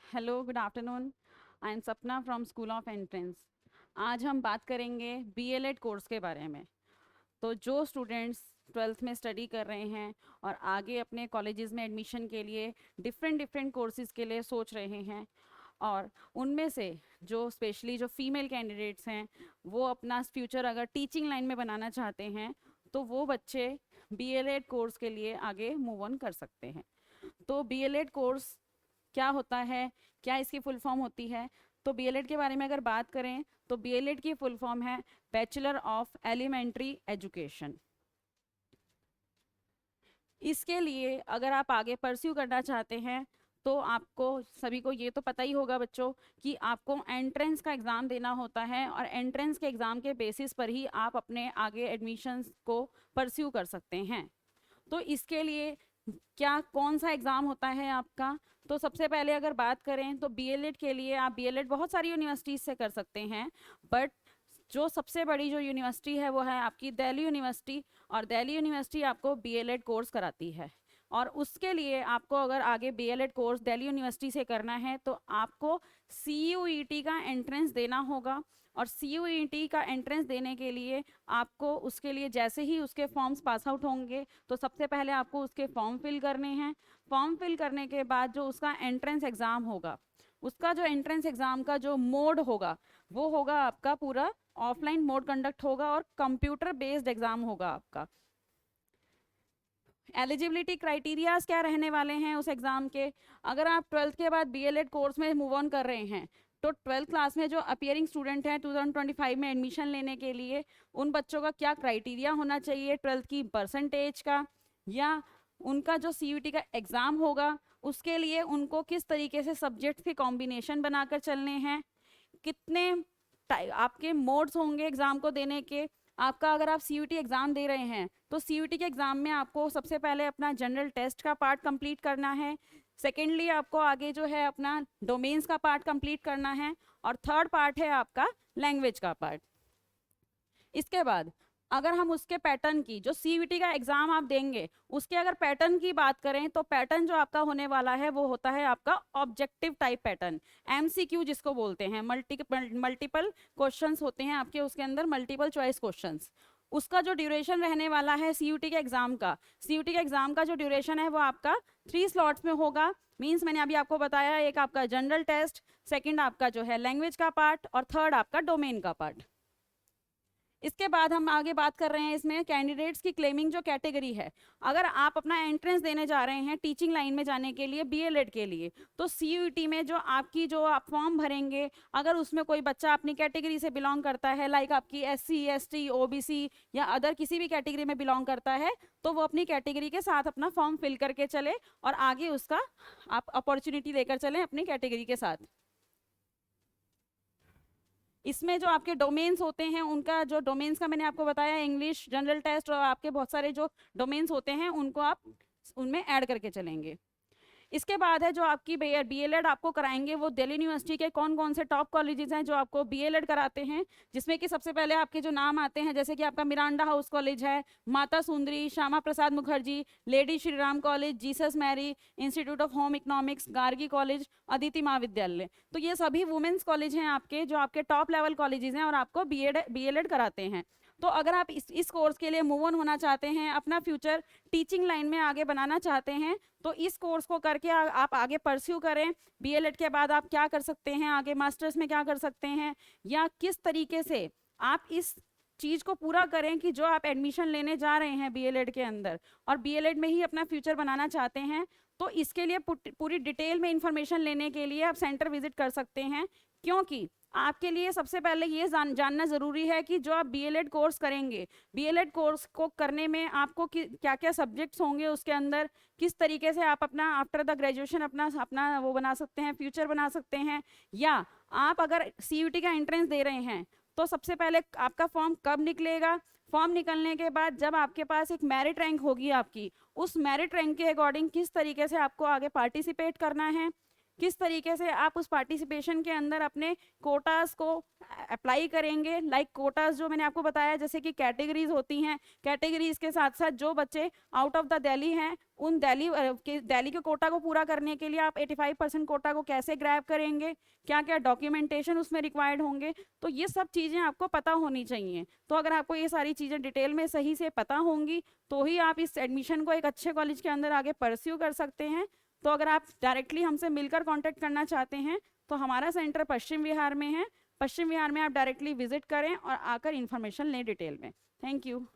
Hello, good afternoon. I am सपना from school of entrance. आज हम बात करेंगे बीएलएड कोर्स के बारे में। तो जो स्टूडेंट्स ट्वेल्थ में स्टडी कर रहे हैं और आगे अपने कॉलेजेस में एडमिशन के लिए डिफरेंट डिफरेंट कोर्सेज़ के लिए सोच रहे हैं, और उनमें से जो स्पेशली जो फीमेल कैंडिडेट्स हैं वो अपना फ्यूचर अगर टीचिंग लाइन में बनाना चाहते हैं तो वो बच्चे बीएलएड कोर्स के लिए आगे मूव ऑन कर सकते हैं। तो बीएलएड कोर्स क्या होता है, क्या इसकी फुल फॉर्म होती है? तो बीएलएड के बारे में अगर बात करें तो बीएलएड की फुल फॉर्म है बैचलर ऑफ एलिमेंट्री एजुकेशन। इसके लिए अगर आप आगे परस्यू करना चाहते हैं तो आपको सभी को ये तो पता ही होगा बच्चों कि आपको एंट्रेंस का एग्ज़ाम देना होता है, और एंट्रेंस के एग्ज़ाम के बेसिस पर ही आप अपने आगे एडमिशन्स को परस्यू कर सकते हैं। तो इसके लिए क्या कौन सा एग्ज़ाम होता है आपका? तो सबसे पहले अगर बात करें तो बीएलएड के लिए आप बीएलएड बहुत सारी यूनिवर्सिटीज़ से कर सकते हैं, बट जो सबसे बड़ी जो यूनिवर्सिटी है वो है आपकी दिल्ली यूनिवर्सिटी। और दिल्ली यूनिवर्सिटी आपको बीएलएड कोर्स कराती है, और उसके लिए आपको अगर आगे बीएलएड कोर्स दिल्ली यूनिवर्सिटी से करना है तो आपको सीयूईटी का एंट्रेंस देना होगा। और सीयूईटी का एंट्रेंस देने के लिए आपको उसके लिए जैसे ही उसके फॉर्म्स पास आउट होंगे तो सबसे पहले आपको उसके फॉर्म फिल करने हैं। फॉर्म फिल करने के बाद जो उसका एंट्रेंस एग्ज़ाम होगा, उसका जो एंट्रेंस एग्ज़ाम का जो मोड होगा वो होगा आपका पूरा ऑफलाइन मोड कंडक्ट होगा और कंप्यूटर बेस्ड एग्ज़ाम होगा आपका। एलिजिबिलिटी क्राइटेरियाज क्या रहने वाले हैं उस एग्ज़ाम के? अगर आप ट्वेल्थ के बाद बीएलएड कोर्स में मूव ऑन कर रहे हैं तो ट्वेल्थ क्लास में जो अपियरिंग स्टूडेंट हैं 2025 में एडमिशन लेने के लिए उन बच्चों का क्या क्राइटेरिया होना चाहिए ट्वेल्थ की परसेंटेज का, या उनका जो सीयूटी का एग्ज़ाम होगा उसके लिए उनको किस तरीके से सब्जेक्ट के कॉम्बिनेशन बनाकर चलने हैं, कितने आपके मोड्स होंगे एग्ज़ाम को देने के। आपका अगर आप सीयूटी एग्ज़ाम दे रहे हैं तो सीयूटी के एग्ज़ाम में आपको सबसे पहले अपना जनरल टेस्ट का पार्ट कंप्लीट करना है। सेकेंडली आपको आगे जो है अपना डोमेन्स का पार्ट कंप्लीट करना है, और थर्ड पार्ट है आपका लैंग्वेज का पार्ट। इसके बाद अगर हम उसके पैटर्न की जो सीयूटी का एग्जाम आप देंगे उसके अगर पैटर्न की बात करें तो पैटर्न जो आपका होने वाला है वो होता है आपका ऑब्जेक्टिव टाइप पैटर्न, एमसीक्यू जिसको बोलते हैं। मल्टीपल क्वेश्चंस होते हैं आपके उसके अंदर, मल्टीपल चॉइस क्वेश्चंस। उसका जो ड्यूरेशन रहने वाला है सीयूटी के एग्जाम का, सीयूटी के एग्जाम का जो ड्यूरेशन है वो आपका 3 स्लॉट्स में होगा। मीन्स मैंने अभी आपको बताया, एक आपका जनरल टेस्ट, सेकेंड आपका जो है लैंग्वेज का पार्ट, और थर्ड आपका डोमेन का पार्ट। इसके बाद हम आगे बात कर रहे हैं इसमें कैंडिडेट्स की क्लेमिंग जो कैटेगरी है। अगर आप अपना एंट्रेंस देने जा रहे हैं टीचिंग लाइन में जाने के लिए बीएलएड के लिए, तो सीयूईटी में जो आपकी जो आप फॉर्म भरेंगे अगर उसमें कोई बच्चा अपनी कैटेगरी से बिलोंग करता है, लाइक आपकी एससी एसटी ओबीसी या अदर किसी भी कैटेगरी में बिलोंग करता है, तो वो अपनी कैटेगरी के साथ अपना फॉर्म फिल करके चले और आगे उसका आप अपॉर्चुनिटी लेकर चलें अपनी कैटेगरी के साथ। इसमें जो आपके डोमेन्स होते हैं उनका जो डोमेन्स का मैंने आपको बताया, इंग्लिश, जनरल टेस्ट और आपके बहुत सारे जो डोमेन्स होते हैं उनको आप उनमें ऐड करके चलेंगे। इसके बाद है जो आपकी बीएलएड आपको कराएंगे वो दिल्ली यूनिवर्सिटी के कौन कौन से टॉप कॉलेजेस हैं जो आपको बीएलएड कराते हैं, जिसमें कि सबसे पहले आपके जो नाम आते हैं जैसे कि आपका मिरांडा हाउस कॉलेज है, Mata Sundari, Shyama Prasad Mukherjee, lady Shri Ram college, Jesus Mary, institute of home economics, Gargi college, Aditi Mahavidyalaya. तो ये सभी वुमेन्स कॉलेज हैं आपके जो आपके टॉप लेवल कॉलेजेस हैं और आपको बीएलएड कराते हैं। तो अगर आप इस कोर्स के लिए मूव ऑन होना चाहते हैं, अपना फ्यूचर टीचिंग लाइन में आगे बनाना चाहते हैं, तो इस कोर्स को करके आप आगे परस्यू करें। बीएलएड के बाद आप क्या कर सकते हैं, आगे मास्टर्स में क्या कर सकते हैं, या किस तरीके से आप इस चीज़ को पूरा करें कि जो आप एडमिशन लेने जा रहे हैं बीएलएड के अंदर और बीएलएड में ही अपना फ्यूचर बनाना चाहते हैं, तो इसके लिए पूरी डिटेल में इंफॉर्मेशन लेने के लिए आप सेंटर विजिट कर सकते हैं। क्योंकि आपके लिए सबसे पहले ये जानना ज़रूरी है कि जो आप बीएलएड कोर्स करेंगे, बीएलएड कोर्स को करने में आपको क्या क्या सब्जेक्ट्स होंगे उसके अंदर, किस तरीके से आप अपना आफ्टर द ग्रेजुएशन अपना अपना वो बना सकते हैं, फ्यूचर बना सकते हैं। या आप अगर सीयूटी का एंट्रेंस दे रहे हैं तो सबसे पहले आपका फॉर्म कब निकलेगा, फॉर्म निकलने के बाद जब आपके पास एक मेरिट रैंक होगी आपकी, उस मेरिट रैंक के अकॉर्डिंग किस तरीके से आपको आगे पार्टिसिपेट करना है, किस तरीके से आप उस पार्टिसिपेशन के अंदर अपने कोटास को अप्लाई करेंगे। लाइक कोटास जो मैंने आपको बताया, जैसे कि कैटेगरीज होती हैं, कैटेगरीज के साथ साथ जो बच्चे आउट ऑफ द दिल्ली हैं, उन दिल्ली के कोटा को पूरा करने के लिए आप 85% कोटा को कैसे ग्रैब करेंगे, क्या क्या डॉक्यूमेंटेशन उसमें रिक्वायर्ड होंगे, तो ये सब चीज़ें आपको पता होनी चाहिए। तो अगर आपको ये सारी चीज़ें डिटेल में सही से पता होंगी तो ही आप इस एडमिशन को एक अच्छे कॉलेज के अंदर आगे परस्यू कर सकते हैं। तो अगर आप डायरेक्टली हमसे मिलकर कांटेक्ट करना चाहते हैं तो हमारा सेंटर पश्चिम विहार में है। पश्चिम विहार में आप डायरेक्टली विजिट करें और आकर इन्फॉर्मेशन लें डिटेल में। Thank you.